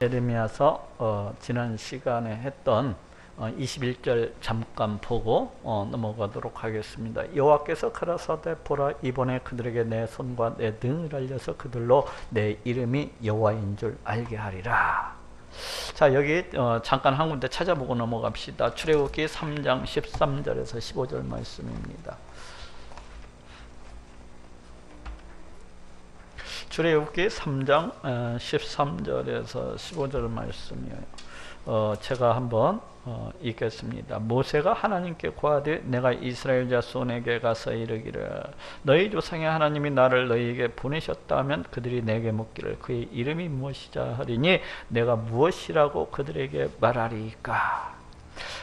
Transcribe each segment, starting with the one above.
예레미야서 지난 시간에 했던 21절 잠깐 보고 넘어가도록 하겠습니다. 여호와께서 가라사대 보라, 이번에 그들에게 내 손과 내 등을 알려서 그들로 내 이름이 여호와인 줄 알게 하리라. 자, 여기 잠깐 한 군데 찾아보고 넘어갑시다. 출애굽기 3장 13절에서 15절 말씀입니다. 출애굽기 3장 13절에서 15절 말씀이에요. 제가 한번 읽겠습니다. 모세가 하나님께 고하되 내가 이스라엘 자손에게 가서 이르기를 너희 조상의 하나님이 나를 너희에게 보내셨다 하면 그들이 내게 묻기를 그의 이름이 무엇이자 하리니 내가 무엇이라고 그들에게 말하리까.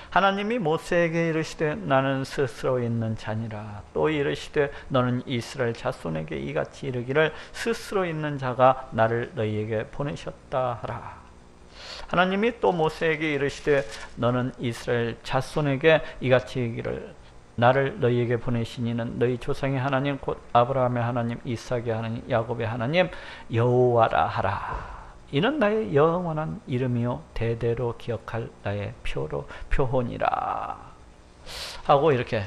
하나님이 모세에게 이르시되 나는 스스로 있는 자니라. 또 이르시되 너는 이스라엘 자손에게 이같이 이르기를 스스로 있는 자가 나를 너희에게 보내셨다 하라. 하나님이 또 모세에게 이르시되 너는 이스라엘 자손에게 이같이 이르기를 나를 너희에게 보내신 이는 너희 조상의 하나님 곧 아브라함의 하나님, 이삭의 하나님, 야곱의 하나님 여호와라 하라. 이는 나의 영원한 이름이요 대대로 기억할 나의 표혼이라 하고 이렇게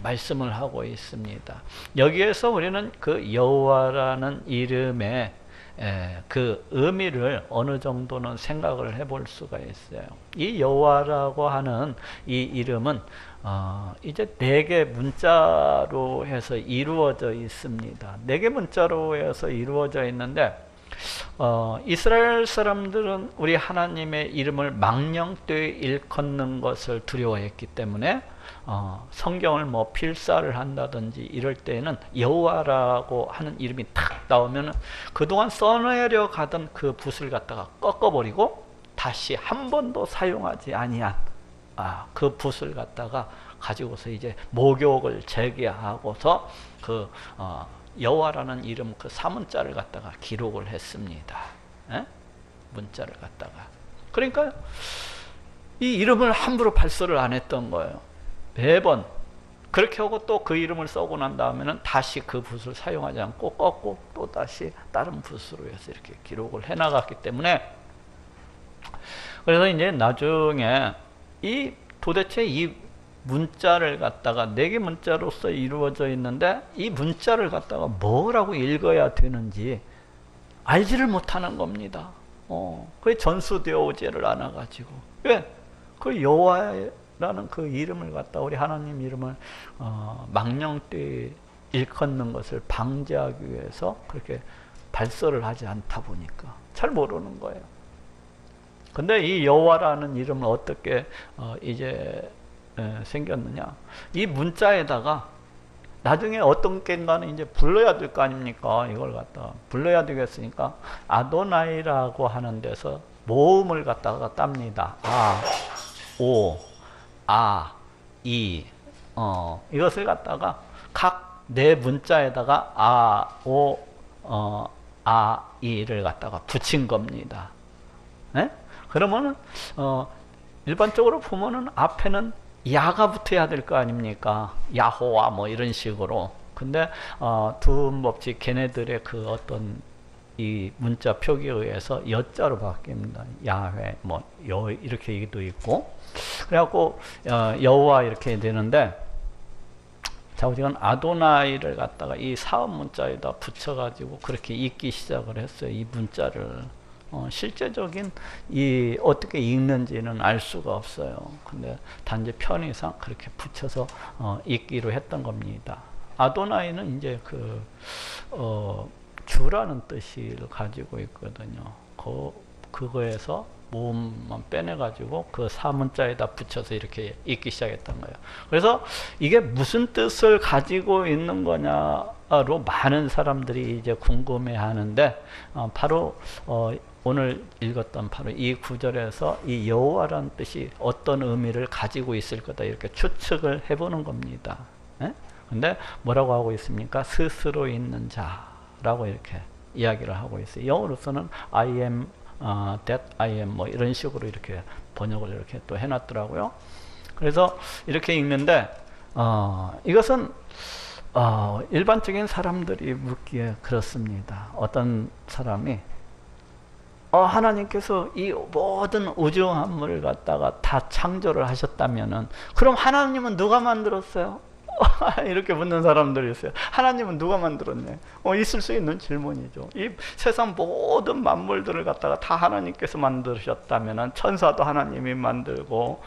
말씀을 하고 있습니다. 여기에서 우리는 그 여호와라는 이름의 그 의미를 어느 정도는 생각을 해볼 수가 있어요. 이 여호와라고 하는 이 이름은 이제 4개 문자로 해서 이루어져 있습니다. 4개 문자로 해서 이루어져 있는데 이스라엘 사람들은 우리 하나님의 이름을 망령되이 일컫는 것을 두려워했기 때문에 성경을 뭐 필사를 한다든지 이럴 때에는 여호와라고 하는 이름이 탁 나오면 그동안 써내려 가던 그 붓을 갖다가 꺾어버리고 다시 한 번도 사용하지 아니한 그 붓을 갖다가 가지고서 이제 목욕을 재개하고서 그 여호와라는 이름 그 사문자를 갖다가 기록을 했습니다. 문자를 갖다가. 그러니까 이 이름을 함부로 발설을 안 했던 거예요. 매번 그렇게 하고 또 그 이름을 써고 난 다음에는 다시 그 붓을 사용하지 않고 꺾고 또 다시 다른 붓으로 해서 이렇게 기록을 해 나갔기 때문에 그래서 이제 나중에 도대체 이 문자를 갖다가 4개 문자로서 이루어져 있는데 이 문자를 갖다가 뭐라고 읽어야 되는지 알지를 못하는 겁니다. 그게 전수되어 오지를 않아 가지고 왜? 그 여호와라는 그 이름을 갖다 우리 하나님 이름을 망령되이 일컫는 것을 방지하기 위해서 그렇게 발설을 하지 않다 보니까 잘 모르는 거예요. 근데 이 여호와라는 이름은 어떻게 이제 생겼느냐? 이 문자에다가 나중에 어떤 껜가는 이제 불러야 될 거 아닙니까? 이걸 갖다가 불러야 되겠으니까 아도나이라고 하는 데서 모음을 갖다가 땁니다. 오, 이, 이것을 갖다가 각 4 문자에다가 오, 이를 갖다가 붙인 겁니다. 네? 그러면은 일반적으로 보면은 앞에는 야가 붙어야 될 거 아닙니까? 야호와 뭐 이런 식으로. 근데 두음법칙 걔네들의 그 어떤 이 문자 표기에 의해서 여자로 바뀝니다. 야훼 뭐 여 이렇게도 있고. 그래갖고 여호와 이렇게 되는데 자, 우리가 아도나이를 갖다가 이 사음 문자에다 붙여가지고 그렇게 읽기 시작을 했어요. 이 문자를. 실제적인 어떻게 읽는지는 알 수가 없어요. 근데 단지 편의상 그렇게 붙여서 읽기로 했던 겁니다. 아도나이는 이제 주라는 뜻을 가지고 있거든요. 그거에서 모음만 빼내가지고 그 사문자에다 붙여서 이렇게 읽기 시작했던 거예요. 그래서 이게 무슨 뜻을 가지고 있는 거냐로 많은 사람들이 이제 궁금해 하는데 바로 오늘 읽었던 바로 이 구절에서 이 여호와라는 뜻이 어떤 의미를 가지고 있을 거다 이렇게 추측을 해보는 겁니다. 근데 뭐라고 하고 있습니까? 스스로 있는 자라고 이렇게 이야기를 하고 있어요. 영어로서는 I am that I am 뭐 이런 식으로 이렇게 번역을 이렇게 또 해놨더라고요. 그래서 이렇게 읽는데 이것은 일반적인 사람들이 묻기에 그렇습니다. 어떤 사람이 하나님께서 이 모든 우주 만물을 갖다가 다 창조를 하셨다면은, 그럼 하나님은 누가 만들었어요? 이렇게 묻는 사람들이 있어요. 하나님은 누가 만들었네? 있을 수 있는 질문이죠. 이 세상 모든 만물들을 갖다가 다 하나님께서 만드셨다면은, 천사도 하나님이 만들고,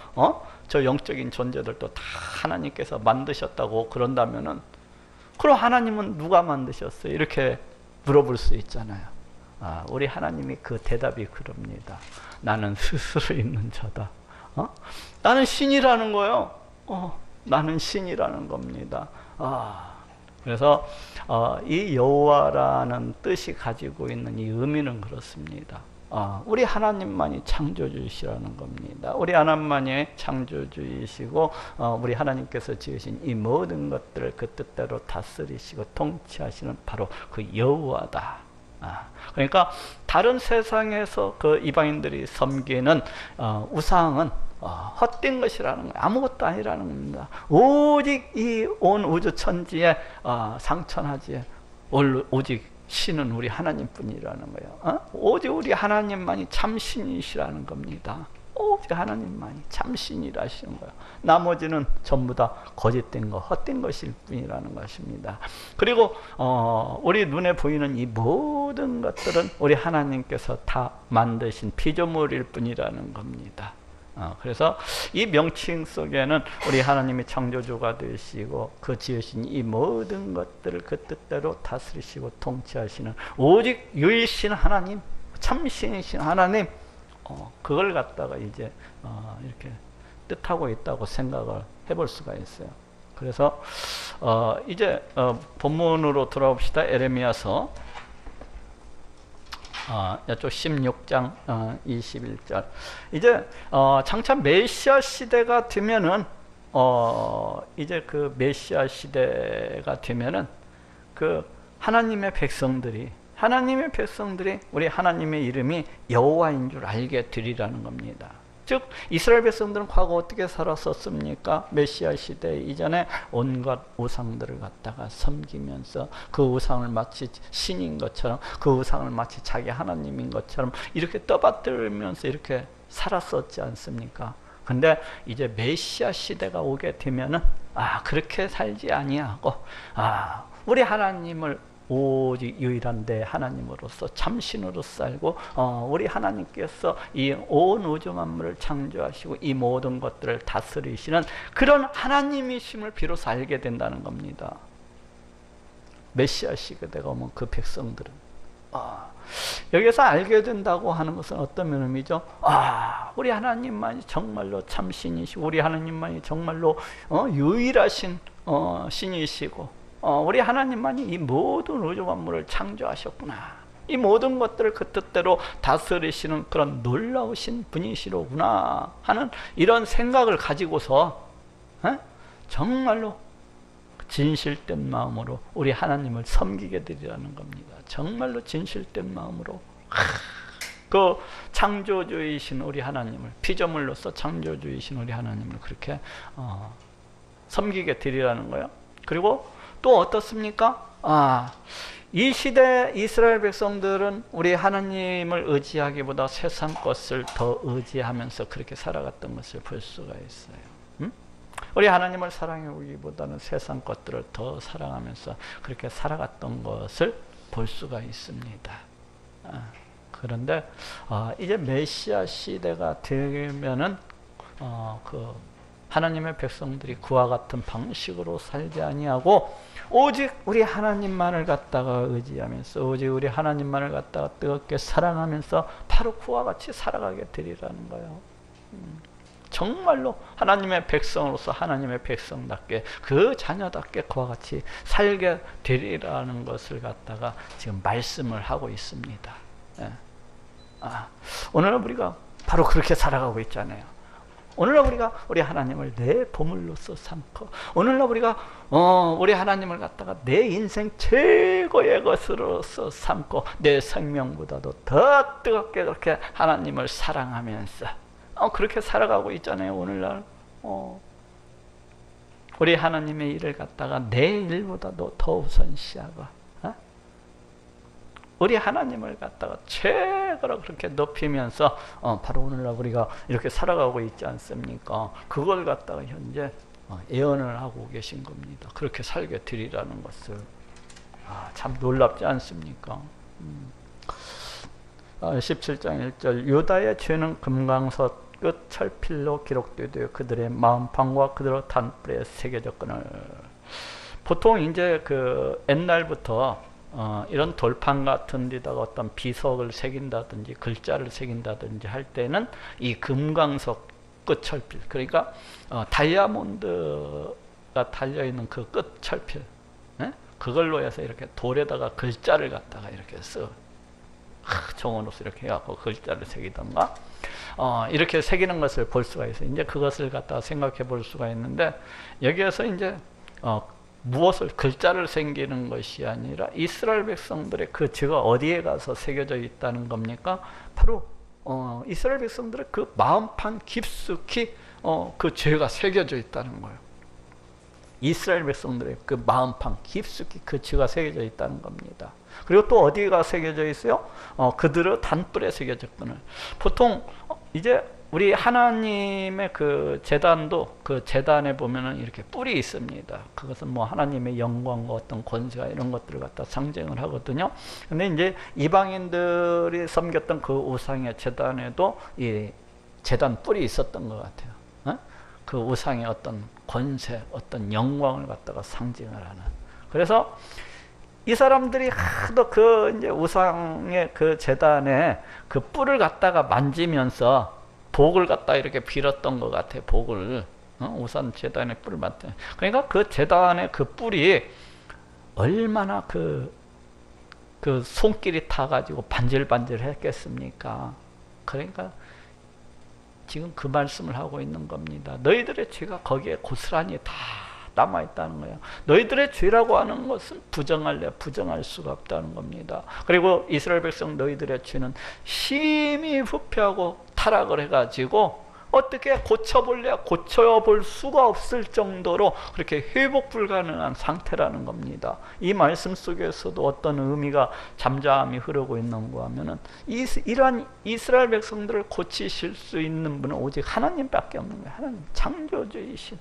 저 영적인 존재들도 다 하나님께서 만드셨다고 그런다면은, 그럼 하나님은 누가 만드셨어요? 이렇게 물어볼 수 있잖아요. 우리 하나님이 그 대답이 그럽니다. 나는 스스로 있는 자다. 나는 신이라는 거예요. 나는 신이라는 겁니다. 그래서 이 여호와라는 뜻이 가지고 있는 이 의미는 그렇습니다. 우리 하나님만이 창조주이시라는 겁니다. 우리 하나님만이 창조주이시고, 우리 하나님께서 지으신 이 모든 것들을 그 뜻대로 다스리시고 통치하시는 바로 그 여호와다. 그러니까 다른 세상에서 그 이방인들이 섬기는 우상은 헛된 것이라는 거예요. 아무것도 아니라는 겁니다. 오직 이 온 우주 천지에 상천하지에 오직 신은 우리 하나님뿐이라는 거예요. 오직 우리 하나님만이 참신이시라는 겁니다. 오직 하나님만이 참신이라시는 거예요. 나머지는 전부 다 거짓된 것, 헛된 것일 뿐이라는 것입니다. 그리고 우리 눈에 보이는 이 모든 것들은 우리 하나님께서 다 만드신 피조물일 뿐이라는 겁니다. 그래서 이 명칭 속에는 우리 하나님이 창조주가 되시고, 그 지으신 이 모든 것들을 그 뜻대로 다스리시고 통치하시는 오직 유일신 하나님, 참신이신 하나님, 그걸 갖다가 이제 이렇게 뜻하고 있다고 생각을 해볼 수가 있어요. 그래서 이제 본문으로 돌아옵시다. 에레미야서 이쪽 16장 21절. 이제 장차 메시아 시대가 되면은, 이제 그 메시아 시대가 되면은 그 하나님의 백성들이 우리 하나님의 이름이 여호와인 줄 알게 되리라는 겁니다. 즉 이스라엘 백성들은 과거 어떻게 살았었습니까? 메시아 시대 이전에 온갖 우상들을 갖다가 섬기면서 그 우상을 마치 신인 것처럼, 그 우상을 마치 자기 하나님인 것처럼 이렇게 떠받들면서 이렇게 살았었지 않습니까? 근데 이제 메시아 시대가 오게 되면은 그렇게 살지 아니하고 우리 하나님을 오직 유일한 내 하나님으로서 참신으로 살고, 우리 하나님께서 이 온 우주 만물을 창조하시고 이 모든 것들을 다스리시는 그런 하나님이심을 비로소 알게 된다는 겁니다. 메시아 시대가 오면 그 백성들은 여기서 알게 된다고 하는 것은 어떤 의미죠? 우리 하나님만이 정말로 참신이시고, 우리 하나님만이 정말로 유일하신 신이시고, 우리 하나님만이 이 모든 우주 만물을 창조하셨구나, 이 모든 것들을 그 뜻대로 다스리시는 그런 놀라우신 분이시로구나 하는 이런 생각을 가지고서 정말로 진실된 마음으로 우리 하나님을 섬기게 되리라는 겁니다. 정말로 진실된 마음으로 그 창조주이신 우리 하나님을, 피조물로서 창조주이신 우리 하나님을 그렇게 섬기게 되리라는 거예요. 그리고 또 어떻습니까? 이 시대 이스라엘 백성들은 우리 하나님을 의지하기보다 세상 것을 더 의지하면서 그렇게 살아갔던 것을 볼 수가 있어요. 우리 하나님을 사랑하기보다는 세상 것들을 더 사랑하면서 그렇게 살아갔던 것을 볼 수가 있습니다. 그런데 이제 메시아 시대가 되면은 그 하나님의 백성들이 그와 같은 방식으로 살지 아니하고 오직 우리 하나님만을 갖다가 의지하면서, 오직 우리 하나님만을 갖다가 뜨겁게 사랑하면서 바로 그와 같이 살아가게 되리라는 거예요. 정말로 하나님의 백성으로서 하나님의 백성답게, 그 자녀답게 그와 같이 살게 되리라는 것을 갖다가 지금 말씀을 하고 있습니다. 오늘 우리가 바로 그렇게 살아가고 있잖아요. 오늘날 우리가 우리 하나님을 내 보물로서 삼고, 오늘날 우리가 우리 하나님을 갖다가 내 인생 최고의 것으로서 삼고, 내 생명보다도 더 뜨겁게 그렇게 하나님을 사랑하면서 그렇게 살아가고 있잖아요. 오늘날 우리 하나님의 일을 갖다가 내 일보다도 더 우선시하고, 우리 하나님을 갖다가 최고 오래가라 그렇게 높이면서 바로 오늘날 우리가 이렇게 살아가고 있지 않습니까? 그걸 갖다가 현재 예언을 하고 계신 겁니다. 그렇게 살게 되리라는 것을. 참 놀랍지 않습니까? 17장 1절 유다의 죄는 금강석 끝 철필로 기록되되 그들의 마음판과 그대로 단불에 새겨졌거늘. 보통 이제 그 옛날부터 이런 돌판 같은 데다가 어떤 비석을 새긴다든지 글자를 새긴다든지 할 때는 이 금강석 끝 철필, 그러니까 다이아몬드가 달려있는 그 끝 철필, 그걸로 해서 이렇게 돌에다가 글자를 갖다가 이렇게 정원으로서 이렇게 해갖고 글자를 새기던가 이렇게 새기는 것을 볼 수가 있어요. 이제 그것을 갖다가 생각해 볼 수가 있는데, 여기에서 이제 무엇을 글자를 새기는 것이 아니라 이스라엘 백성들의 그 죄가 어디에 가서 새겨져 있다는 겁니까? 바로 이스라엘 백성들의 그 마음판 깊숙이 그 죄가 새겨져 있다는 거예요. 이스라엘 백성들의 그 마음판 깊숙이 그 죄가 새겨져 있다는 겁니다. 그리고 또 어디가 새겨져 있어요? 그들의 단뿔에 새겨졌거늘. 보통 이제 우리 하나님의 그 제단도, 그 제단에 보면은 이렇게 뿔이 있습니다. 그것은 뭐 하나님의 영광과 어떤 권세와 이런 것들을 갖다 상징을 하거든요. 근데 이제 이방인들이 섬겼던 그 우상의 제단에도 이 제단 뿔이 있었던 것 같아요. 그 우상의 어떤 권세, 어떤 영광을 갖다가 상징을 하는. 그래서 이 사람들이 하도 그 이제 우상의 그 제단에 그 뿔을 갖다가 만지면서 복을 갖다 이렇게 빌었던 것 같아요. 복을. 우상 제단의 뿔을 만져. 그러니까 그 제단의 그 뿔이 얼마나 그 손길이 타가지고 반질반질 했겠습니까? 그러니까 지금 그 말씀을 하고 있는 겁니다. 너희들의 죄가 거기에 고스란히 다 남아있다는 거예요. 너희들의 죄라고 하는 것은 부정할 수가 없다는 겁니다. 그리고 이스라엘 백성 너희들의 죄는 심히 부패하고 타락을 해가지고 어떻게 고쳐볼 수가 없을 정도로 그렇게 회복 불가능한 상태라는 겁니다. 이 말씀 속에서도 어떤 의미가 잠잠히 흐르고 있는가 하면은 이러한 이스라엘 백성들을 고치실 수 있는 분은 오직 하나님밖에 없는 거예요. 하나님, 창조주이신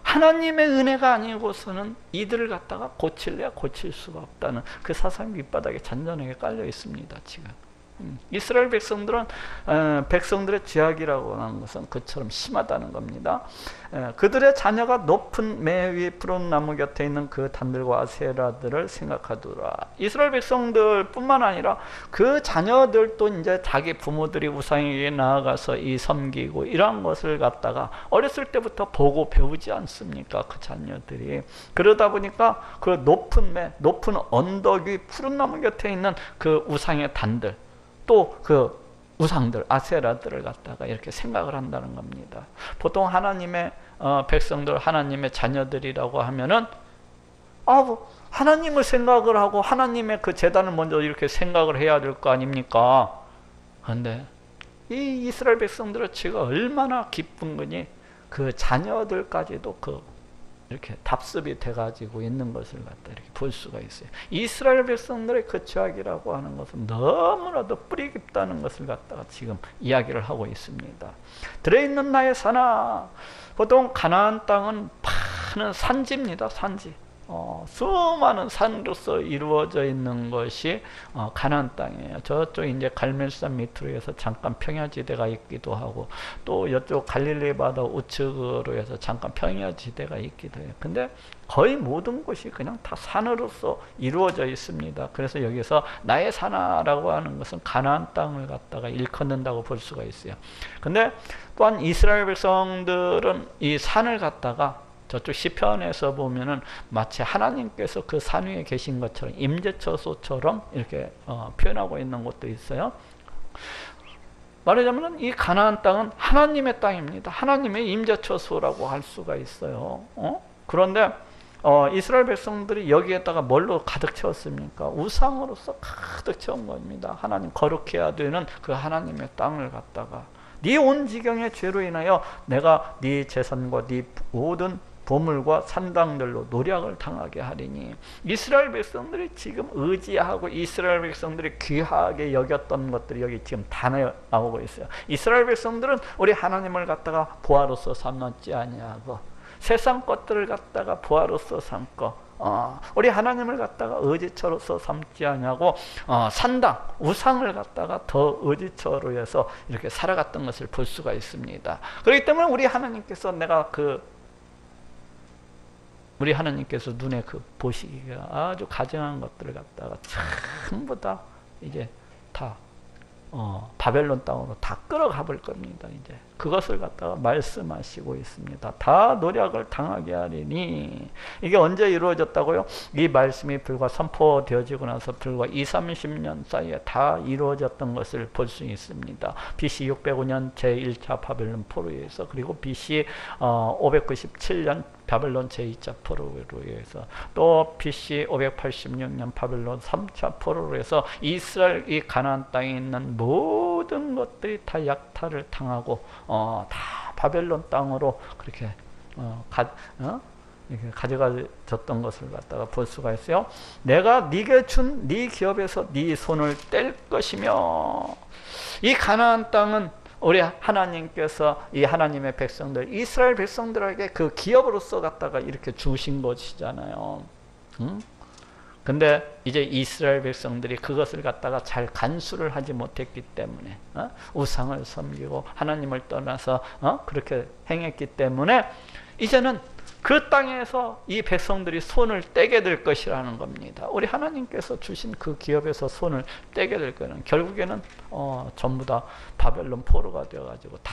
하나님의 은혜가 아니고서는 이들을 갖다가 고칠 수가 없다는 그 사상이 밑바닥에 잔잔하게 깔려 있습니다. 지금 이스라엘 백성들은 백성들의 죄악이라고 하는 것은 그처럼 심하다는 겁니다. 그들의 자녀가 높은 매 위에 푸른 나무 곁에 있는 그 단들과 아세라들을 생각하더라. 이스라엘 백성들 뿐만 아니라 그 자녀들도 이제 자기 부모들이 우상에게 나아가서 이 섬기고 이러한 것을 갖다가 어렸을 때부터 보고 배우지 않습니까? 그 자녀들이. 그러다 보니까 그 높은 언덕 위 푸른 나무 곁에 있는 그 우상의 단들, 또 그 우상들, 아세라들을 갖다가 이렇게 생각을 한다는 겁니다. 보통 하나님의 백성들, 하나님의 자녀들이라고 하면은 하나님을 생각을 하고 하나님의 그 제단을 먼저 이렇게 생각을 해야 될 거 아닙니까? 그런데 이 이스라엘 백성들의 죄가 얼마나 깊은 거니 그 자녀들까지도 이렇게 답습이 돼가지고 있는 것을 갖다 이렇게 볼 수가 있어요. 이스라엘 백성들의 그 죄악이라고 하는 것은 너무나도 뿌리 깊다는 것을 갖다가 지금 이야기를 하고 있습니다. 들어있는 나의 산아. 보통 가나안 땅은 많은 산지입니다. 산지. 수많은 산으로서 이루어져 있는 것이 가나안 땅이에요. 저쪽 이제 갈멜산 밑으로 해서 잠깐 평야지대가 있기도 하고, 또 이쪽 갈릴리 바다 우측으로 해서 잠깐 평야지대가 있기도 해요. 근데 거의 모든 곳이 그냥 다 산으로서 이루어져 있습니다. 그래서 여기서 나의 산하라고 하는 것은 가나안 땅을 갖다가 일컫는다고 볼 수가 있어요. 근데 또한 이스라엘 백성들은 이 산을 갖다가 저쪽 시편에서 보면은 마치 하나님께서 그 산 위에 계신 것처럼 임재처소처럼 이렇게 표현하고 있는 것도 있어요. 말하자면 이 가나안 땅은 하나님의 땅입니다. 하나님의 임재처소라고 할 수가 있어요. 그런데 이스라엘 백성들이 여기에다가 뭘로 가득 채웠습니까? 우상으로서 가득 채운 겁니다. 하나님 거룩해야 되는 그 하나님의 땅을 갖다가 네 온 지경의 죄로 인하여 내가 네 재산과 네 모든 보물과 산당들로 노략을 당하게 하리니. 이스라엘 백성들이 지금 의지하고 이스라엘 백성들이 귀하게 여겼던 것들이 여기 지금 다 나오고 있어요. 이스라엘 백성들은 우리 하나님을 갖다가 보화로서 삼았지 아니하고 세상 것들을 갖다가 보화로서 삼고 우리 하나님을 갖다가 의지처로서 삼지 아니하고 산당, 우상을 갖다가 더 의지처로 해서 이렇게 살아갔던 것을 볼 수가 있습니다. 그렇기 때문에 우리 하나님께서 우리 하나님께서 눈에 보시기가 아주 가증한 것들을 갖다가 전부 다 이제 다 바벨론 땅으로 다 끌어가 볼 겁니다. 이제 그것을 갖다가 말씀하시고 있습니다. 다 노략을 당하게 하리니. 이게 언제 이루어졌다고요? 이 말씀이 불과 선포되어지고 나서 불과 20-30년 사이에 다 이루어졌던 것을 볼 수 있습니다. BC 605년 제1차 바벨론 포로에 의해서, 그리고 BC 597년 바벨론 제2차 포로로 해서, 또 BC 586년 바벨론 3차 포로로 해서 이스라엘 이 가나안 땅에 있는 모든 것들이 다 약탈을 당하고 다 바벨론 땅으로 그렇게 이렇게 가져가졌던 것을 갖다가 볼 수가 있어요. 내가 네게 준 네 기업에서 네 손을 뗄 것이며. 이 가나안 땅은 우리 하나님께서 이 하나님의 백성들, 이스라엘 백성들에게 그 기업으로서 갖다가 이렇게 주신 것이잖아요. 근데 이제 이스라엘 백성들이 그것을 갖다가 잘 간수를 하지 못했기 때문에 우상을 섬기고 하나님을 떠나서 그렇게 행했기 때문에 이제는 그 땅에서 이 백성들이 손을 떼게 될 것이라는 겁니다. 우리 하나님께서 주신 그 기업에서 손을 떼게 될 거는 결국에는 전부 다 바벨론 포로가 되어가지고 다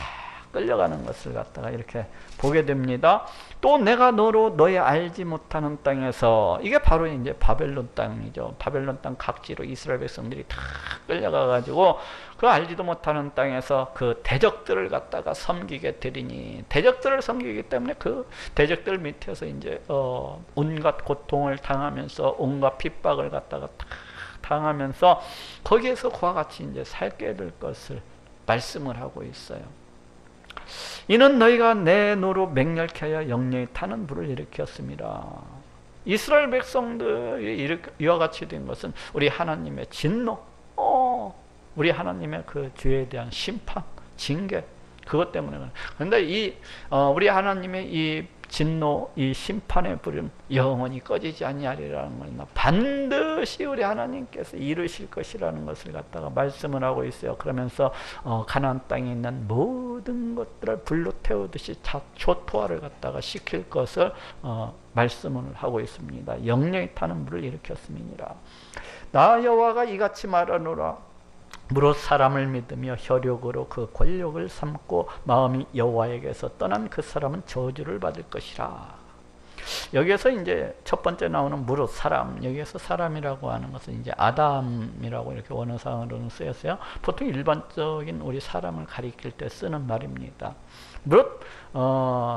끌려가는 것을 갖다가 이렇게 보게 됩니다. 또 내가 너의 알지 못하는 땅에서, 이게 바로 이제 바벨론 땅이죠. 바벨론 땅 각지로 이스라엘 백성들이 다 끌려가 가지고 그 알지도 못하는 땅에서 그 대적들을 갖다가 섬기게 되리니. 대적들을 섬기기 때문에 그 대적들 밑에서 이제 온갖 고통을 당하면서 온갖 핍박을 갖다가 다 당하면서 거기에서 그와 같이 이제 살게 될 것을 말씀을 하고 있어요. 이는 너희가 내 노로 맹렬케 하여 영영이 타는 불을 일으켰습니다. 이스라엘 백성들이 이와 같이 된 것은 우리 하나님의 진노, 우리 하나님의 그 죄에 대한 심판, 징계, 그것 때문에. 그런데 우리 하나님의 이 진노, 이 심판의 불은 영원히 꺼지지 아니하리라는 것입니다. 반드시 우리 하나님께서 이루실 것이라는 것을 갖다가 말씀을 하고 있어요. 그러면서 가나안 땅에 있는 모든 것들을 불로 태우듯이 초토화를 갖다가 시킬 것을 말씀을 하고 있습니다. 영영이 타는 불을 일으켰음이니라. 나 여호와가 이같이 말하노라. 무릇 사람을 믿으며 혈육으로 그 권력을 삼고 마음이 여호와에게서 떠난 그 사람은 저주를 받을 것이라. 여기에서 이제 첫 번째 나오는 무릇 사람, 여기에서 사람이라고 하는 것은 이제 아담이라고 이렇게 원어상으로는 쓰였어요. 보통 일반적인 우리 사람을 가리킬 때 쓰는 말입니다. 무릇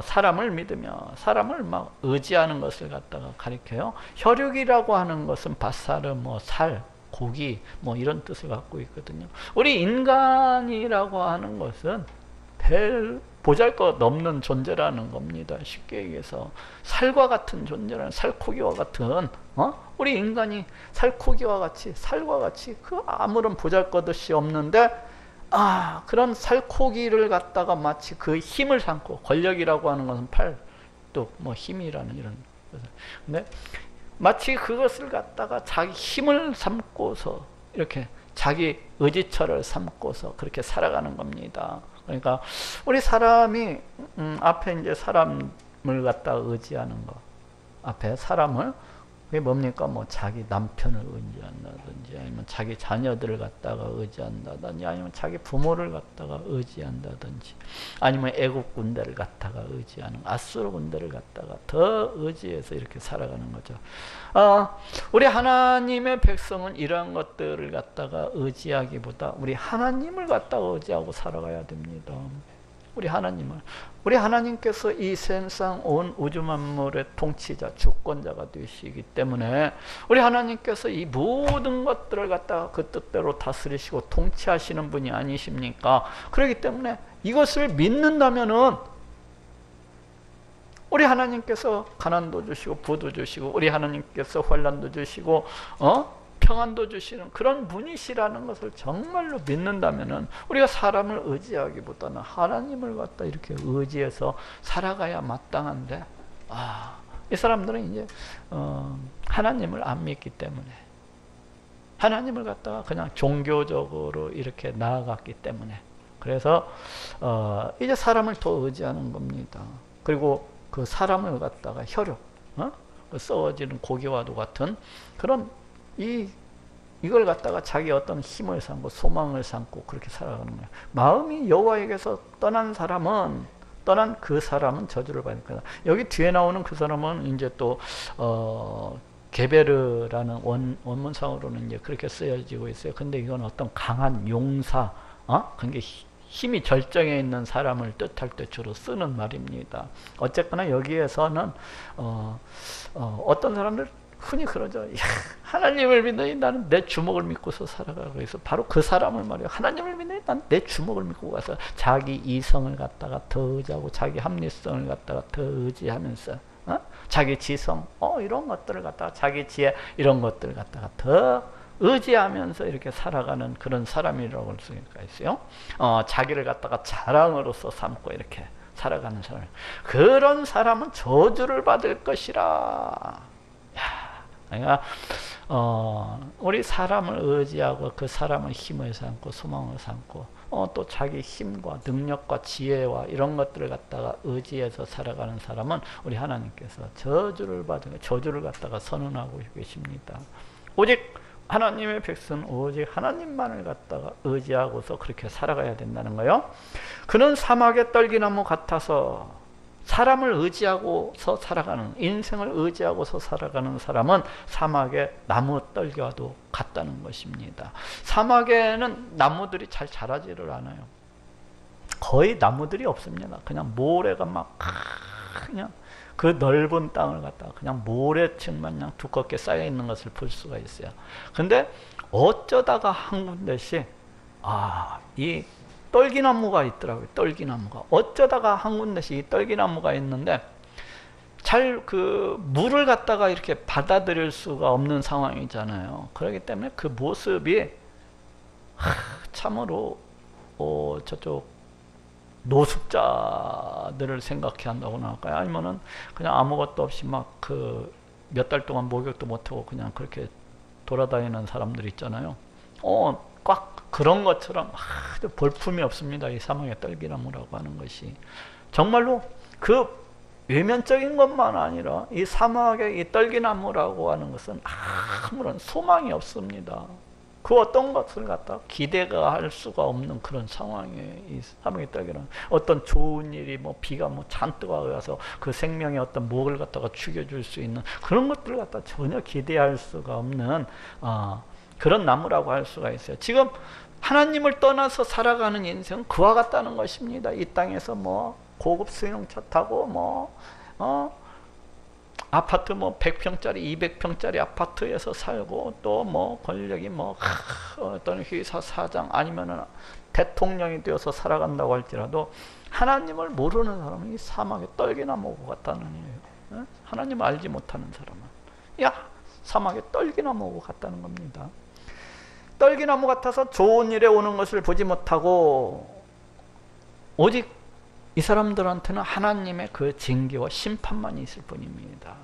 사람을 믿으며, 사람을 막 의지하는 것을 갖다가 가리켜요. 혈육이라고 하는 것은 바사르, 살, 고기, 이런 뜻을 갖고 있거든요. 우리 인간이라고 하는 것은 별 보잘것 없는 존재라는 겁니다. 쉽게 얘기해서 살과 같은 존재라는, 살코기와 같은 우리 인간이 살코기와 같이, 살과 같이 그 아무런 보잘것없이 없는데 그런 살코기를 갖다가 마치 그 힘을 삼고, 권력이라고 하는 것은 팔뚝, 힘이라는 이런 것을. 근데 마치 그것을 갖다가 자기 힘을 삼고서 이렇게 자기 의지처를 삼고서 그렇게 살아가는 겁니다. 그러니까 우리 사람이 앞에 이제 사람을 갖다가 의지하는 거, 앞에 사람을, 그게 뭡니까? 자기 남편을 의지한다든지, 아니면 자기 자녀들을 갖다가 의지한다든지, 아니면 자기 부모를 갖다가 의지한다든지, 아니면 애국 군대를 갖다가 의지하는, 아수르 군대를 갖다가 더 의지해서 이렇게 살아가는 거죠. 우리 하나님의 백성은 이러한 것들을 갖다가 의지하기보다 우리 하나님을 갖다가 의지하고 살아가야 됩니다. 우리 하나님을. 우리 하나님께서 이 세상 온 우주 만물의 통치자, 주권자가 되시기 때문에 우리 하나님께서 이 모든 것들을 갖다가 그 뜻대로 다스리시고 통치하시는 분이 아니십니까? 그렇기 때문에 이것을 믿는다면은 우리 하나님께서 가난도 주시고 부도 주시고 우리 하나님께서 환난도 주시고 평안도 주시는 그런 분이시라는 것을 정말로 믿는다면은 우리가 사람을 의지하기보다는 하나님을 갖다 이렇게 의지해서 살아가야 마땅한데, 이 사람들은 이제 하나님을 안 믿기 때문에, 하나님을 갖다가 그냥 종교적으로 이렇게 나아갔기 때문에, 그래서 이제 사람을 더 의지하는 겁니다. 그리고 그 사람을 갖다가 혈육, 그 썩어지는 고기와도 같은 그런 이걸 갖다가 자기 어떤 힘을 삼고 소망을 삼고 그렇게 살아가는 거예요. 마음이 여호와에게서 떠난 그 사람은 저주를 받을 거다. 여기 뒤에 나오는 그 사람은 이제 또 게베르라는 원문상으로는 이제 그렇게 쓰여지고 있어요. 근데 이건 어떤 강한 용사, 그게 힘이 절정에 있는 사람을 뜻할 때 주로 쓰는 말입니다. 어쨌거나 여기에서는 어떤 사람들 흔히 그러죠. 하나님을 믿으니 나는 내 주먹을 믿고서 살아가고 있어. 바로 그 사람을 말이에요. 하나님을 믿으니 나는 내 주먹을 믿고 가서 자기 이성을 갖다가 더 의지하고 자기 합리성을 갖다가 더 의지하면서 자기 지성 이런 것들을 갖다가 자기 지혜 이런 것들을 갖다가 더 의지하면서 이렇게 살아가는 그런 사람이라고 할 수가 있어요. 자기를 갖다가 자랑으로서 삼고 이렇게 살아가는 사람. 그런 사람은 저주를 받을 것이라. 그러니까 우리 사람을 의지하고 그 사람의 힘을 삼고 소망을 삼고 또 자기 힘과 능력과 지혜와 이런 것들을 갖다가 의지해서 살아가는 사람은 우리 하나님께서 저주를 갖다가 선언하고 계십니다. 오직 하나님의 백성은 오직 하나님만을 갖다가 의지하고서 그렇게 살아가야 된다는 거예요. 그는 사막의 떨기나무 같아서, 사람을 의지하고서 살아가는, 인생을 의지하고서 살아가는 사람은 사막의 나무 떨기와도 같다는 것입니다. 사막에는 나무들이 잘 자라지를 않아요. 거의 나무들이 없습니다. 그냥 모래가 막 그냥 그 넓은 땅을 갖다가 그냥 모래층만 그냥 두껍게 쌓여 있는 것을 볼 수가 있어요. 근데 어쩌다가 한 군데씩 이 떨기나무가 있더라고요. 떨기나무가 어쩌다가 한 군데씩 이 떨기나무가 있는데 잘 그 물을 갖다가 이렇게 받아들일 수가 없는 상황이잖아요. 그렇기 때문에 그 모습이 참으로 저쪽 노숙자들을 생각해 한다고나 할까요? 아니면은 그냥 아무것도 없이 막 그 몇 달 동안 목욕도 못하고 그냥 그렇게 돌아다니는 사람들 있잖아요. 꽉 그런 것처럼 아주 볼품이 없습니다. 이 사막의 떨기나무라고 하는 것이 정말로 그 외면적인 것만 아니라 이 사막의 이 떨기나무라고 하는 것은 아무런 소망이 없습니다. 그 어떤 것을 갖다 기대가 할 수가 없는 그런 상황에 이 사막의 떨기나무, 어떤 좋은 일이 비가 잔뜩 와서 그 생명의 어떤 목을 갖다가 죽여줄 수 있는 그런 것들을 갖다 전혀 기대할 수가 없는 그런 나무라고 할 수가 있어요. 지금 하나님을 떠나서 살아가는 인생은 그와 같다는 것입니다. 이 땅에서 고급 수용차 타고 아파트 100평짜리 200평짜리 아파트에서 살고 또 권력이 어떤 회사 사장 아니면은 대통령이 되어서 살아간다고 할지라도 하나님을 모르는 사람은 이 사막에 떨기나무 같다는 얘기예요. 하나님을 알지 못하는 사람은 사막에 떨기나무 같다는 겁니다. 떨기나무 같아서 좋은 일에 오는 것을 보지 못하고 오직 이 사람들한테는 하나님의 그 징계와 심판만이 있을 뿐입니다.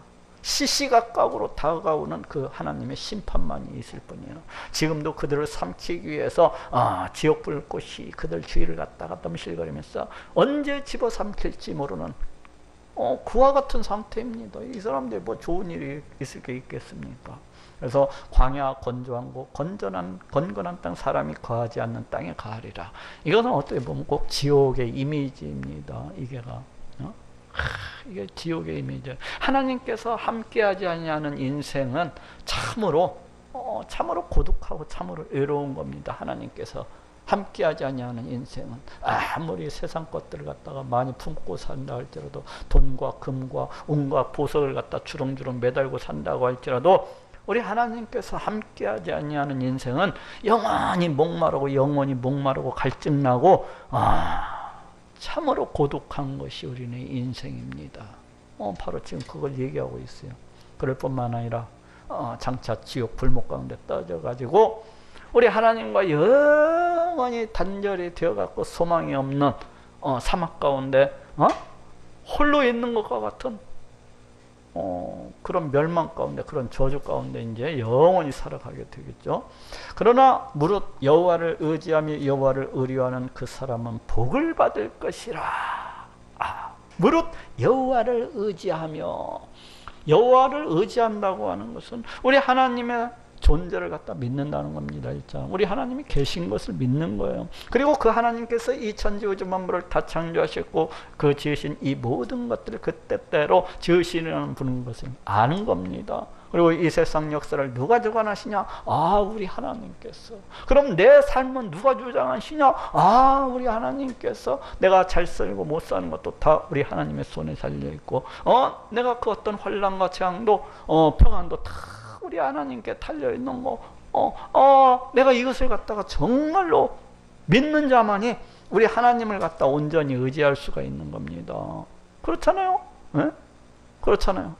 시시각각으로 다가오는 그 하나님의 심판만이 있을 뿐이에요. 지금도 그들을 삼키기 위해서 지옥 불꽃이 그들 주위를 갖다가 덤실거리면서 언제 집어삼킬지 모르는 그와 같은 상태입니다. 이 사람들이 좋은 일이 있을 게 있겠습니까? 그래서 광야 건조한 곳 건건한 땅 사람이 거하지 않는 땅에 거하리라. 이것은 어떻게 보면 꼭 지옥의 이미지입니다. 이게 지옥의 이미지. 하나님께서 함께하지 아니하는 인생은 참으로 고독하고 참으로 외로운 겁니다. 하나님께서 함께하지 아니하는 인생은 아무리 세상 것들을 갖다가 많이 품고 산다 할지라도, 돈과 금과 은과 보석을 갖다 주렁주렁 매달고 산다고 할지라도, 우리 하나님께서 함께하지 아니하는 인생은 영원히 목마르고 갈증나고 참으로 고독한 것이 우리의 인생입니다. 바로 지금 그걸 얘기하고 있어요. 그럴 뿐만 아니라 장차 지옥 불목 가운데 떠져가지고 우리 하나님과 영원히 단절이 되어갖고 소망이 없는 사막 가운데 홀로 있는 것과 같은 그런 멸망 가운데, 그런 저주 가운데 이제 영원히 살아가게 되겠죠. 그러나 무릇 여호와를 의지하며 여호와를 의뢰하는 그 사람은 복을 받을 것이라. 무릇 여호와를 의지하며, 여호와를 의지한다고 하는 것은 우리 하나님의 존재를 갖다 믿는다는 겁니다. 일단 우리 하나님이 계신 것을 믿는 거예요. 그리고 그 하나님께서 이 천지우주 만물을 다 창조하셨고 그 지으신 이 모든 것들을 그때때로 지으시는 분인 것을 아는 겁니다. 그리고 이 세상 역사를 누가 주관하시냐? 우리 하나님께서. 그럼 내 삶은 누가 주장하시냐? 우리 하나님께서. 내가 잘 살고 못 사는 것도 다 우리 하나님의 손에 달려있고 내가 그 어떤 환난과 재앙도 평안도 다 우리 하나님께 달려있는 거. 내가 이것을 갖다가 정말로 믿는 자만이 우리 하나님을 갖다 온전히 의지할 수가 있는 겁니다. 그렇잖아요? 네? 그렇잖아요.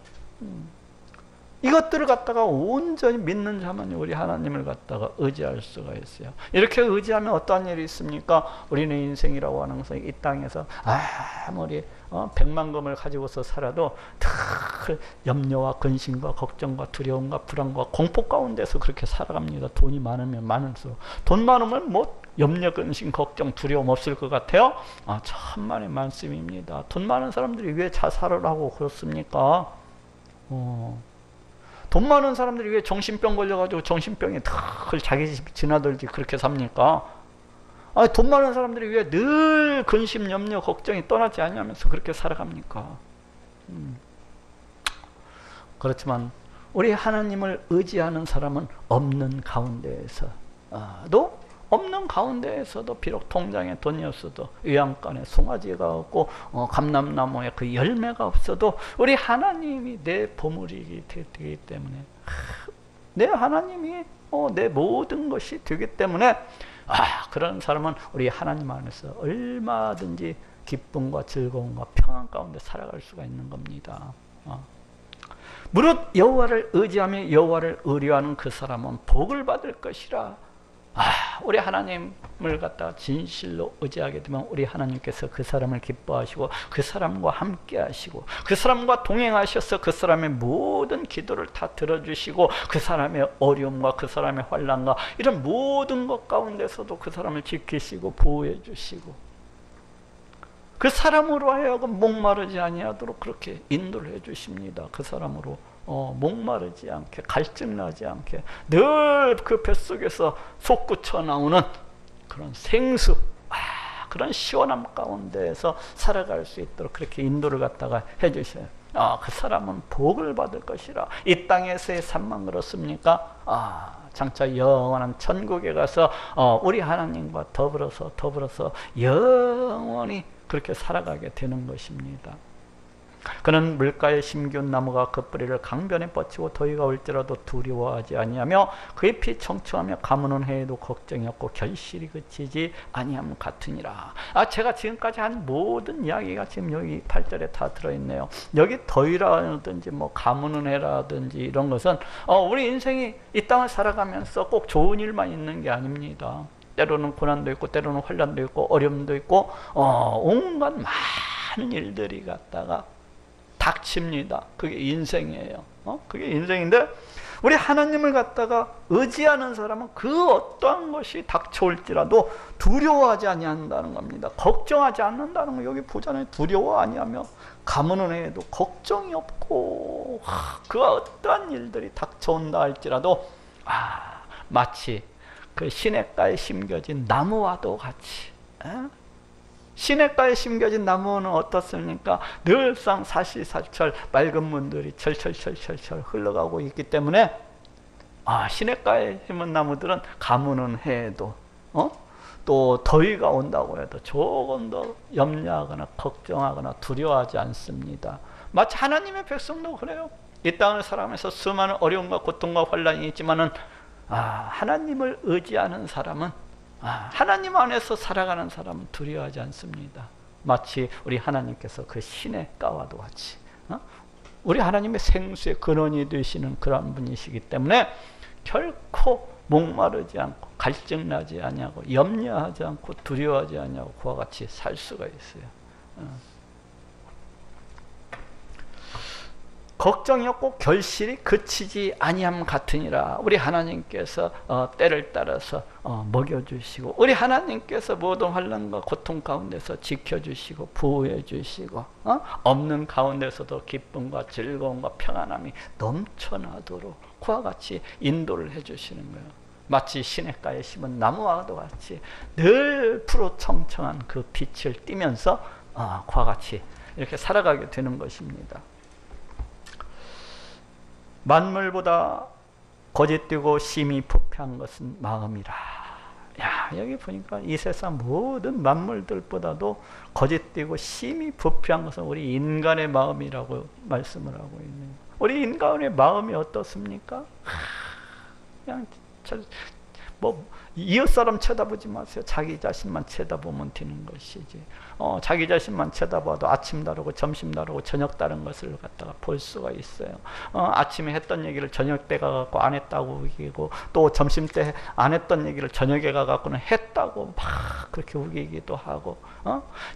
이것들을 갖다가 온전히 믿는 자만이 우리 하나님을 갖다가 의지할 수가 있어요. 이렇게 의지하면 어떠한 일이 있습니까? 우리는 인생이라고 하는 것은 이 땅에서 아무리 100만 금을 가지고서 살아도 늘 염려와 근심과 걱정과 두려움과 불안과 공포 가운데서 그렇게 살아갑니다. 돈이 많으면 많을수록. 돈 많으면 뭐 염려, 근심, 걱정, 두려움 없을 것 같아요? 천만의 말씀입니다. 돈 많은 사람들이 왜 자살을 하고 그렇습니까? 돈 많은 사람들이 왜 정신병 걸려가지고 정신병에 늘 자기 집 지나들지 그렇게 삽니까? 돈 많은 사람들이 왜 늘 근심, 염려, 걱정이 떠나지 않냐면서 그렇게 살아갑니까? 그렇지만 우리 하나님을 의지하는 사람은 없는 가운데에서도 비록 통장에 돈이 없어도 외양간에 송아지가 없고 감람나무에 그 열매가 없어도 우리 하나님이 내 보물이 되기 때문에, 내 하나님이 내 모든 것이 되기 때문에 그런 사람은 우리 하나님 안에서 얼마든지 기쁨과 즐거움과 평안 가운데 살아갈 수가 있는 겁니다. 무릇 여호와를 의지하며 여호와를 의뢰하는 그 사람은 복을 받을 것이라. 우리 하나님을 갖다가 진실로 의지하게 되면 우리 하나님께서 그 사람을 기뻐하시고 그 사람과 함께 하시고 그 사람과 동행하셔서 그 사람의 모든 기도를 다 들어주시고 그 사람의 어려움과 그 사람의 환난과 이런 모든 것 가운데서도 그 사람을 지키시고 보호해 주시고 그 사람으로 하여금 목마르지 아니하도록 그렇게 인도를 해 주십니다. 그 사람으로 목마르지 않게, 갈증나지 않게 늘 그 뱃속에서 솟구쳐 나오는 그런 생수, 그런 시원함 가운데에서 살아갈 수 있도록 그렇게 인도를 갖다가 해주셔요. 그 사람은 복을 받을 것이라. 이 땅에서의 삶만 그렇습니까? 장차 영원한 천국에 가서 우리 하나님과 더불어서 영원히 그렇게 살아가게 되는 것입니다. 그는 물가에 심기운 나무가 그 뿌리를 강변에 뻗치고 더위가 올지라도 두려워하지 아니하며 그 잎이 청청하며 가무는 해에도 걱정이 없고 결실이 그치지 아니함 같으니라. 제가 지금까지 한 모든 이야기가 지금 여기 8절에 다 들어있네요. 여기 더위라든지 뭐 가무는 해라든지 이런 것은 우리 인생이 이 땅을 살아가면서 꼭 좋은 일만 있는 게 아닙니다. 때로는 고난도 있고 때로는 환난도 있고 어려움도 있고 온갖 많은 일들이 갖다가 닥칩니다. 그게 인생이에요. 그게 인생인데 우리 하나님을 갖다가 의지하는 사람은 그 어떠한 것이 닥쳐올지라도 두려워하지 아니한다는 겁니다. 걱정하지 않는다는 거 여기 보잖아요. 두려워 아니하며 가무는 해에도 걱정이 없고 그 어떠한 일들이 닥쳐온다 할지라도 마치 그 시냇가에 심겨진 나무와도 같이 시냇가에 심겨진 나무는 어떻습니까? 늘상 사시사철 맑은 문들이 철철철철철 흘러가고 있기 때문에 시냇가에 심은 나무들은 가무는 해도 또 더위가 온다고 해도 조금 더 염려하거나 걱정하거나 두려워하지 않습니다. 마치 하나님의 백성도 그래요. 이 땅을 살아가면서 수많은 어려움과 고통과 환난이 있지만은 하나님을 의지하는 사람은 하나님 안에서 살아가는 사람은 두려워하지 않습니다. 마치 우리 하나님께서 그 시냇가와도 같이 우리 하나님의 생수의 근원이 되시는 그런 분이시기 때문에 결코 목마르지 않고 갈증나지 아니하고 염려하지 않고 두려워하지 아니하고 그와 같이 살 수가 있어요. 걱정이 없고 결실이 그치지 아니함 같으니라. 우리 하나님께서 때를 따라서 먹여주시고, 우리 하나님께서 모든 환난과 고통 가운데서 지켜주시고 보호해주시고, 없는 가운데서도 기쁨과 즐거움과 평안함이 넘쳐나도록 그와 같이 인도를 해주시는 거예요. 마치 시냇가에 심은 나무와도 같이 늘 푸르청청한 그 빛을 띠면서 그와 같이 이렇게 살아가게 되는 것입니다. 만물보다 거짓되고 심히 부패한 것은 마음이라. 야, 여기 보니까 이 세상 모든 만물들보다도 거짓되고 심히 부패한 것은 우리 인간의 마음이라고 말씀을 하고 있네요. 우리 인간의 마음이 어떻습니까? 그냥 이웃 사람 쳐다보지 마세요. 자기 자신만 쳐다보면 되는 것이지. 자기 자신만 쳐다봐도 아침 다르고 점심 다르고 저녁 다른 것을 갖다가 볼 수가 있어요. 아침에 했던 얘기를 저녁 때 가갖고 안 했다고 우기고, 또 점심 때 안 했던 얘기를 저녁에 가갖고는 했다고 막 그렇게 우기기도 하고,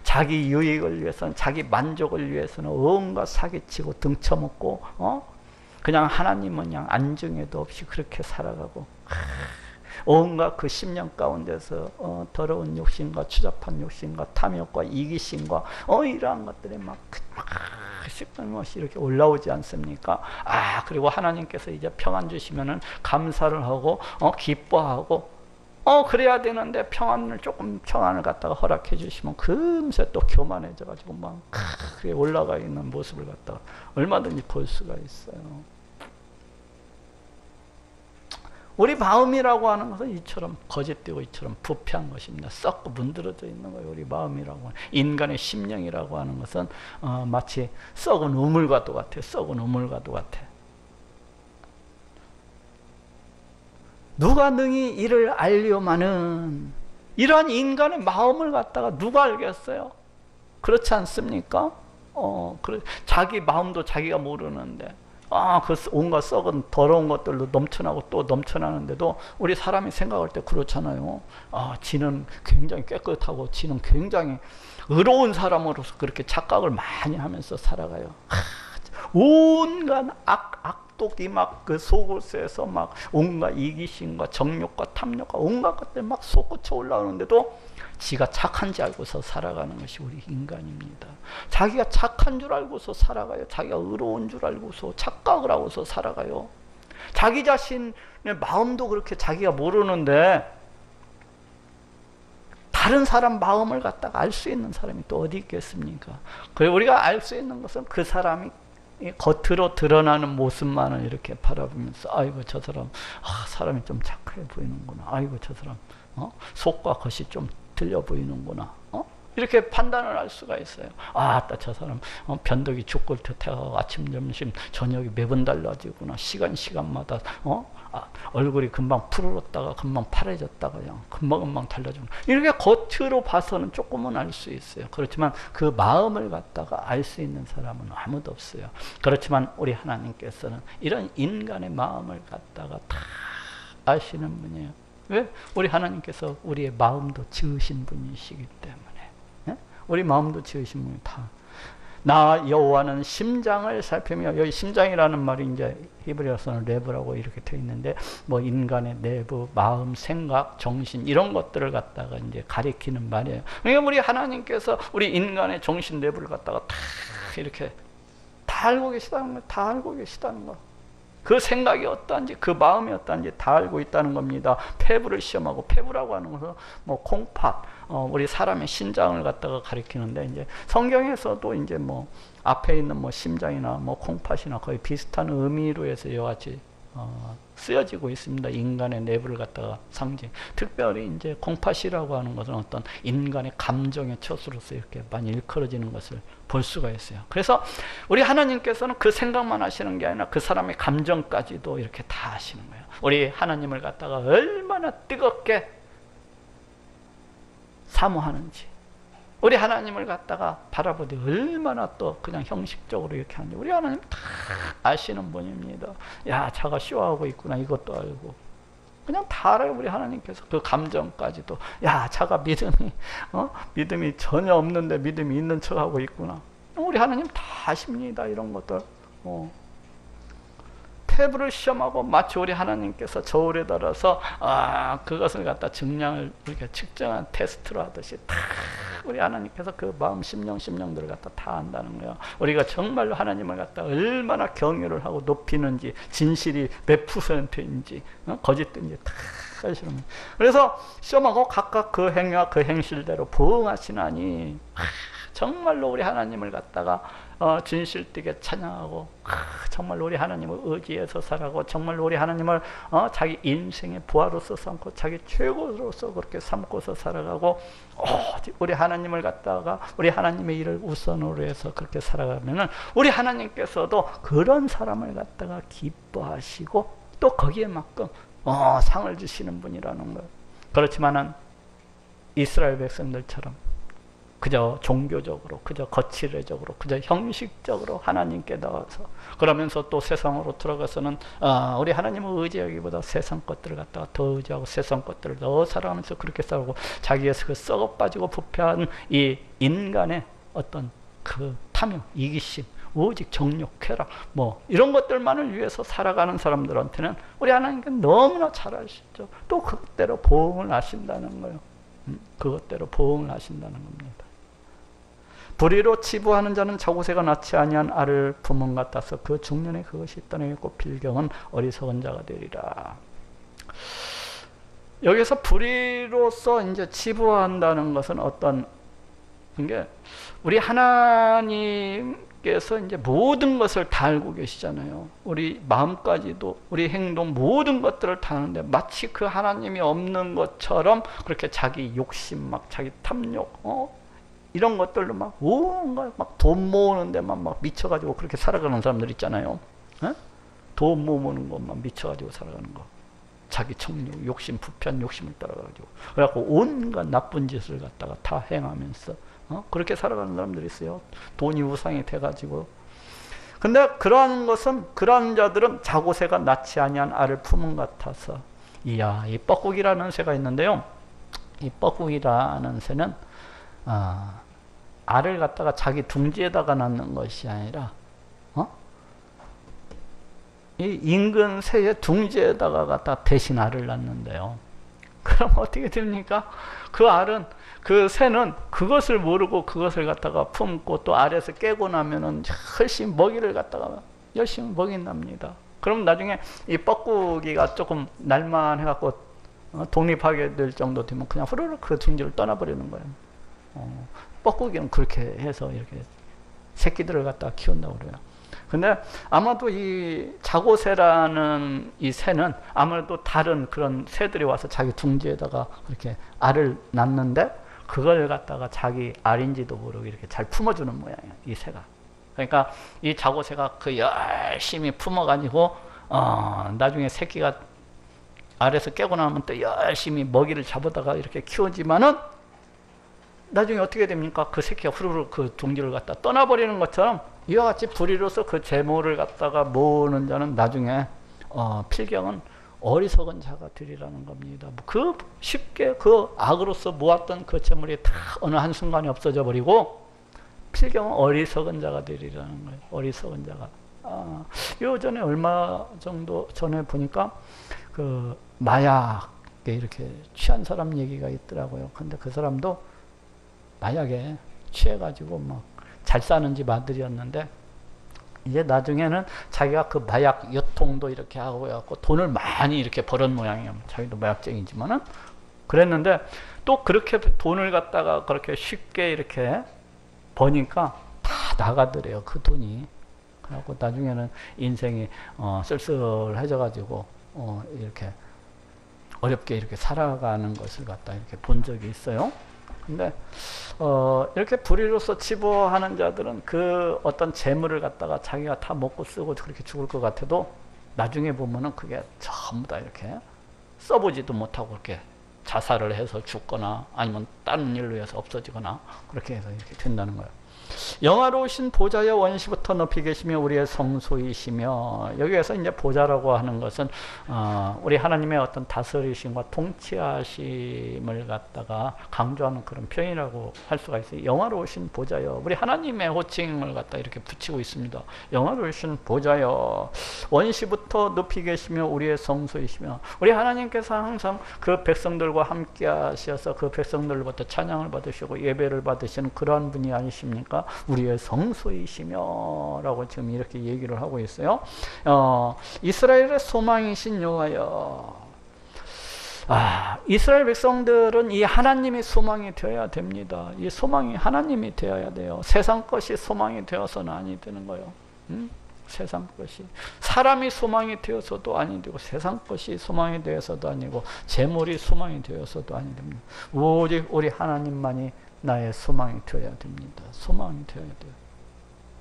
자기 유익을 위해서는, 자기 만족을 위해서는 온갖 사기치고 등쳐먹고, 그냥 하나님은 그냥 안중에도 없이 그렇게 살아가고, 온갖 그 심령 가운데서 더러운 욕심과 추잡한 욕심과 탐욕과 이기심과 이러한 것들이 막 시끌못이 이렇게 올라오지 않습니까? 그리고 하나님께서 이제 평안 주시면은 감사를 하고 기뻐하고 그래야 되는데 조금 평안을 갖다가 허락해 주시면 금세 또 교만해져 가지고 막 올라가 있는 모습을 갖다가 얼마든지 볼 수가 있어요. 우리 마음이라고 하는 것은 이처럼 거짓되고 이처럼 부패한 것입니다. 썩고 문드러져 있는 거예요. 우리 마음이라고 하는, 인간의 심령이라고 하는 것은 마치 썩은 우물과도 같아요. 썩은 우물과도 같아. 누가 능히 이를 알려마는, 이러한 인간의 마음을 갖다가 누가 알겠어요? 그렇지 않습니까? 자기 마음도 자기가 모르는데, 그 온갖 썩은 더러운 것들로 넘쳐나고 또 넘쳐나는데도 우리 사람이 생각할 때 그렇잖아요. 지는 굉장히 깨끗하고 지는 굉장히 의로운 사람으로서 그렇게 착각을 많이 하면서 살아가요. 온갖 악독이 막 그 속옷에서 막 온갖 이기심과 정욕과 탐욕과 온갖 것들 막 솟구쳐 올라오는데도 지가 착한 줄 알고서 살아가는 것이 우리 인간입니다. 자기가 착한 줄 알고서 살아가요. 자기가 의로운 줄 알고서 착각을 하고서 살아가요. 자기 자신의 마음도 그렇게 자기가 모르는데 다른 사람 마음을 갖다가 알 수 있는 사람이 또 어디 있겠습니까? 그리고 우리가 알 수 있는 것은 그 사람이 겉으로 드러나는 모습만을 이렇게 바라보면서, 아이고 저 사람 사람이 좀 착해 보이는구나. 아이고 저 사람 속과 겉이 좀 들려 보이는구나. 이렇게 판단을 할 수가 있어요. 저 사람 변덕이 죽을 듯해서 아침 점심 저녁이 매번 달라지구나. 시간마다 얼굴이 금방 푸르렀다가 금방 파래졌다가 그냥 금방 달라지구나. 이렇게 겉으로 봐서는 조금은 알 수 있어요. 그렇지만 그 마음을 갖다가 알 수 있는 사람은 아무도 없어요. 그렇지만 우리 하나님께서는 이런 인간의 마음을 갖다가 다 아시는 분이에요. 왜? 우리 하나님께서 우리의 마음도 지으신 분이시기 때문에. 우리 마음도 지으신 분이 나 여호와는 심장을 살피며, 여기 심장이라는 말이 이제 히브리어서는 레브라고 이렇게 되어 있는데, 뭐 인간의 내부, 마음, 생각, 정신 이런 것들을 갖다가 이제 가리키는 말이에요. 그러니까 우리 하나님께서 우리 인간의 정신 내부를 갖다가 다 이렇게 다 알고 계시다는 거예요. 다 알고 계시다는 거. 그 생각이 어떠한지, 그 마음이 어떠한지 다 알고 있다는 겁니다. 폐부를 시험하고, 폐부라고 하는 것은 뭐 콩팥, 우리 사람의 신장을 갖다가 가리키는데, 이제 성경에서도 이제 뭐 앞에 있는 뭐 심장이나 뭐 콩팥이나 거의 비슷한 의미로 해서 이와 같이 쓰여지고 있습니다. 인간의 내부를 갖다가 상징. 특별히 이제 콩팥이라고 하는 것은 어떤 인간의 감정의 처소로서 이렇게 많이 일컬어지는 것을 볼 수가 있어요. 그래서 우리 하나님께서는 그 생각만 하시는 게 아니라 그 사람의 감정까지도 이렇게 다 하시는 거예요. 우리 하나님을 갖다가 얼마나 뜨겁게 사모하는지, 우리 하나님을 갖다가 바라보되 얼마나 또 그냥 형식적으로 이렇게 하는지. 우리 하나님 다 아시는 분입니다. 야, 자가 쇼하고 있구나, 이것도 알고. 그냥 다 알아요. 우리 하나님께서 그 감정까지도. 야, 자가 믿음이 전혀 없는데 믿음이 있는 척하고 있구나. 우리 하나님 다 아십니다. 이런 것들. 태블을 시험하고 마치 우리 하나님께서 저울에 따라서 그것을 갖다 증량을 이렇게 측정한 테스트로 하듯이 다 우리 하나님께서 그 마음 심령들을 갖다 다 안다는 거예요. 우리가 정말로 하나님을 갖다 얼마나 경외를 하고 높이는지, 진실이 몇 %인지 거짓든지 다 아시는 거예요. 그래서 시험하고 각각 그 행위와 그 행실대로 부응하시나니 정말로 우리 하나님을 갖다가 진실되게 찬양하고 정말로 우리 하나님을 의지해서 살아가고 정말로 우리 하나님을 자기 인생의 부하로서 삼고 자기 최고로서 그렇게 삼고서 살아가고 우리 하나님을 갖다가 우리 하나님의 일을 우선으로 해서 그렇게 살아가면은 우리 하나님께서도 그런 사람을 갖다가 기뻐하시고 또 거기에 맞끔 상을 주시는 분이라는 거예요. 그렇지만은 이스라엘 백성들처럼 그저 종교적으로, 그저 거칠애적으로, 그저 형식적으로 하나님께 나와서 그러면서 또 세상으로 들어가서는 우리 하나님을 의지하기보다 세상 것들을 갖다가 더 의지하고 세상 것들을 더 사랑하면서 그렇게 살고 자기에서 그 썩어 빠지고 부패한 이 인간의 어떤 그 탐욕, 이기심, 오직 정욕, 쾌락 이런 것들만을 위해서 살아가는 사람들한테는 우리 하나님께서 너무나 잘 아시죠. 또 그것대로 보응을 하신다는 거예요. 그것대로 보응을 하신다는 겁니다. 불의로 치부하는 자는 자고새가 낳지 아니한 알을 품은 같아서 그 중년에 그것이 떠내겠고 필경은 어리석은 자가 되리라. 여기서 불의로서 이제 치부한다는 것은 어떤 게 우리 하나님께서 이제 모든 것을 다 알고 계시잖아요. 우리 마음까지도 우리 행동 모든 것들을 다 아는데 마치 그 하나님이 없는 것처럼 그렇게 자기 욕심 자기 탐욕 이런 것들로 온갖 돈 모으는 데만 미쳐가지고 그렇게 살아가는 사람들 있잖아요. 돈 모으는 것만 미쳐가지고 살아가는 거. 자기 청력, 욕심, 부패한 욕심을 따라가지고. 그래갖고 온갖 나쁜 짓을 갖다가 다 행하면서 그렇게 살아가는 사람들이 있어요. 돈이 우상이 돼가지고. 근데 그러한 자들은 자고새가 낳지 아니한 알을 품은 같아서. 이야, 이 뻐꾸기라는 새가 있는데요. 이 뻐꾸기라는 새는 알을 갖다가 자기 둥지에다가 낳는 것이 아니라 이 인근 새의 둥지에다가 갖다 대신 알을 낳는데요. 그럼 어떻게 됩니까? 그 새는 그것을 모르고 그것을 갖다가 품고 또 알에서 깨고 나면은 열심히 먹이를 갖다가 열심히 먹인답니다. 그럼 나중에 이 뻐꾸기가 조금 날만해갖고 독립하게 될 정도 되면 그냥 후루룩 그 둥지를 떠나버리는 거예요. 뻐꾸기는 그렇게 해서 이렇게 새끼들을 갖다가 키운다고 그래요. 근데 아마도 이 자고새라는 이 새는 아무래도 다른 그런 새들이 와서 자기 둥지에다가 이렇게 알을 낳는데 그걸 갖다가 자기 알인지도 모르고 이렇게 잘 품어주는 모양이에요. 이 새가. 그러니까 이 자고새가 그 열심히 품어가지고 나중에 새끼가 알에서 깨고 나면 또 열심히 먹이를 잡아다가 이렇게 키우지만은 나중에 어떻게 됩니까? 그 새끼가 후루룩 그 둥지를 갖다 떠나버리는 것처럼 이와 같이 불의로서 그 재물을 갖다가 모으는 자는 나중에 필경은 어리석은 자가 되리라는 겁니다. 그 쉽게 그 악으로서 모았던 그 재물이 다 어느 한순간에 없어져 버리고 필경은 어리석은 자가 되리라는 거예요. 어리석은 자가. 요 전에 얼마 정도 전에 보니까 그 마약에 이렇게 취한 사람 얘기가 있더라고요. 근데 그 사람도 마약에 취해가지고 막 잘 사는 집 아들이었는데 이제 나중에는 자기가 그 마약 유통도 이렇게 하고 해갖고 돈을 많이 이렇게 벌은 모양이에요. 자기도 마약쟁이지만은 그랬는데 또 그렇게 돈을 갖다가 그렇게 쉽게 이렇게 버니까 다 나가더래요. 그 돈이. 그래갖고 나중에는 인생이 쓸쓸해져가지고 이렇게 어렵게 이렇게 살아가는 것을 갖다 이렇게 본 적이 있어요. 근데 이렇게 불의로서 치부하는 자들은 그 어떤 재물을 갖다가 자기가 다 먹고 쓰고 그렇게 죽을 것 같아도 나중에 보면은 그게 전부 다 이렇게 써보지도 못하고 이렇게 자살을 해서 죽거나 아니면 다른 일로 해서 없어지거나 그렇게 해서 이렇게 된다는 거예요. 영화로우신 보좌여 원시부터 높이 계시며 우리의 성소이시며, 여기에서 이제 보좌라고 하는 것은 우리 하나님의 어떤 다스리심과 통치하심을 갖다가 강조하는 그런 표현이라고 할 수가 있어요. 영화로우신 보좌여, 우리 하나님의 호칭을 갖다 이렇게 붙이고 있습니다. 영화로우신 보좌여 원시부터 높이 계시며 우리의 성소이시며, 우리 하나님께서 항상 그 백성들과 함께 하셔서 그 백성들로부터 찬양을 받으시고 예배를 받으시는 그러한 분이 아니십니까? 우리의 성소이시며 라고 지금 이렇게 얘기를 하고 있어요. 이스라엘의 소망이신 여호와여. 이스라엘 백성들은 이 하나님이 소망이 되어야 됩니다. 이 소망이 하나님이 되어야 돼요. 세상 것이 소망이 되어서는 아니 되는 거예요. 세상 것이, 사람이 소망이 되어서도 아니 되고, 세상 것이 소망이 되어서도 아니고, 재물이 소망이 되어서도 아니 됩니다. 오직 우리 하나님만이 나의 소망이 되어야 됩니다. 소망이 되어야 돼요.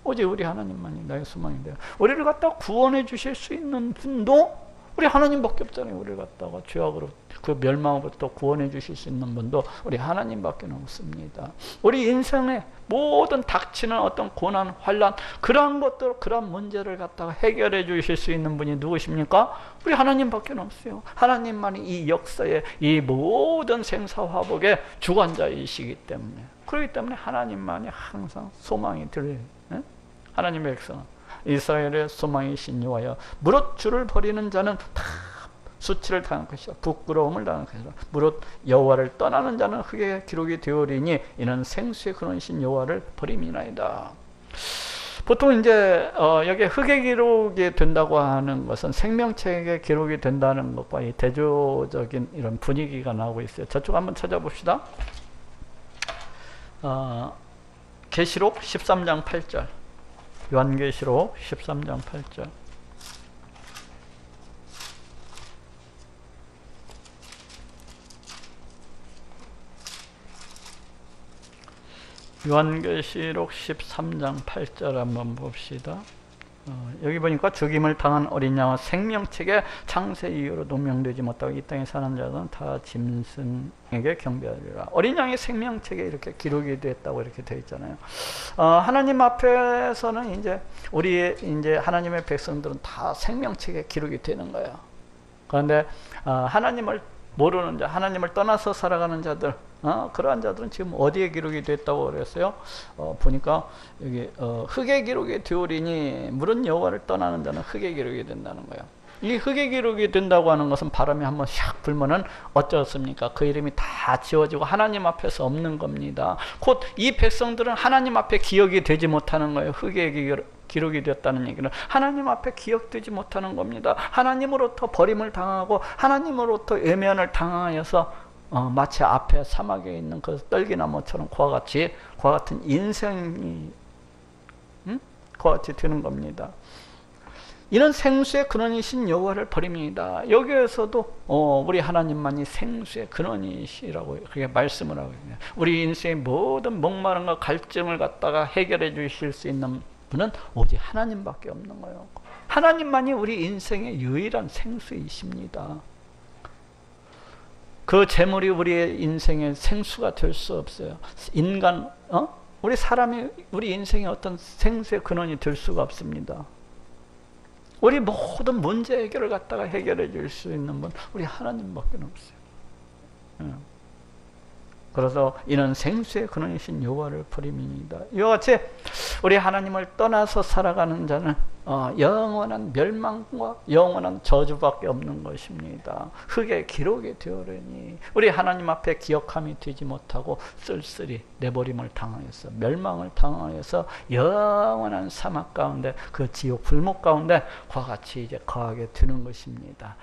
오직 우리 하나님만이 나의 소망이 돼요. 우리를 갖다가 구원해 주실 수 있는 분도 우리 하나님밖에 없잖아요. 우리를 갖다가 죄악으로, 그 멸망으로부터 구원해 주실 수 있는 분도 우리 하나님밖에 없습니다. 우리 인생의 모든 닥치는 어떤 고난, 환난, 그러한 것들, 그러한 문제를 갖다가 해결해 주실 수 있는 분이 누구십니까? 우리 하나님밖에 없어요. 하나님만이 이 역사의 이 모든 생사화복의 주관자이시기 때문에, 그렇기 때문에 하나님만이 항상 소망이 들, 하나님의 백성은 이스라엘의 소망이신 여호와여, 무릇 주를 버리는 자는 다 수치를 당할 것이라, 부끄러움을 당할 것이라. 무릇 여호와를 떠나는 자는 흙에 기록이 되오리니 이는 생수의 근원이신 여호와를 버림이나이다. 보통 이제 여기 흙에 기록이 된다고 하는 것은 생명책에 기록이 된다는 것과 이 대조적인 이런 분위기가 나오고 있어요. 저쪽 한번 찾아봅시다. 계시록 13장 8절. 요한계시록 13장 8절. 요한계시록 13장 8절 한번 봅시다. 여기 보니까 죽임을 당한 어린 양은 생명책에 창세 이후로 농명되지 못하고 이 땅에 사는 자들은 다 짐승에게 경배하리라. 어린 양이 생명책에 이렇게 기록이 됐다고 이렇게 되어 있잖아요. 하나님 앞에서는 우리 하나님의 백성들은 다 생명책에 기록이 되는 거예요. 그런데 하나님을 모르는 자, 하나님을 떠나서 살아가는 자들, 그러한 자들은 지금 어디에 기록이 됐다고 그랬어요? 보니까 여기 흙에 기록이 되오리니, 물은 여호와를 떠나는 자는 흙에 기록이 된다는 거예요. 이 흙에 기록이 된다고 하는 것은 바람이 한번 샥 불면은 어쩌습니까? 그 이름이 다 지워지고 하나님 앞에서 없는 겁니다. 곧 이 백성들은 하나님 앞에 기억이 되지 못하는 거예요. 흙에 기록이 되었다는 얘기는 하나님 앞에 기억되지 못하는 겁니다. 하나님으로부터 버림을 당하고 하나님으로부터 외면을 당하여서 마치 앞에 사막에 있는 그 떨기나무처럼 그와 같은 인생이 그와 같이 되는 겁니다. 이는 생수의 근원이신 여호와를 버림이다. 여기에서도 우리 하나님만이 생수의 근원이시라고 그렇게 말씀을 하고 있네요. 우리 인생의 모든 목마름과 갈증을 갖다가 해결해 주실 수 있는 분은 오직 하나님밖에 없는 거예요. 하나님만이 우리 인생의 유일한 생수이십니다. 그 재물이 우리의 인생의 생수가 될 수 없어요. 우리 사람이 우리 인생의 어떤 생수의 근원이 될 수가 없습니다. 우리 모든 문제 해결을 갖다가 해결해 줄 수 있는 분 우리 하나님밖에 없어요. 그래서 이는 생수의 근원이신 여호와를 버림이니이다. 이와 같이 우리 하나님을 떠나서 살아가는 자는 영원한 멸망과 영원한 저주밖에 없는 것입니다. 흙에 기록이 되어오니 우리 하나님 앞에 기억함이 되지 못하고 쓸쓸히 내버림을 당하여서 멸망을 당하여서 영원한 사막 가운데, 그 지옥 불목 가운데 그와 같이 이제 거하게 되는 것입니다.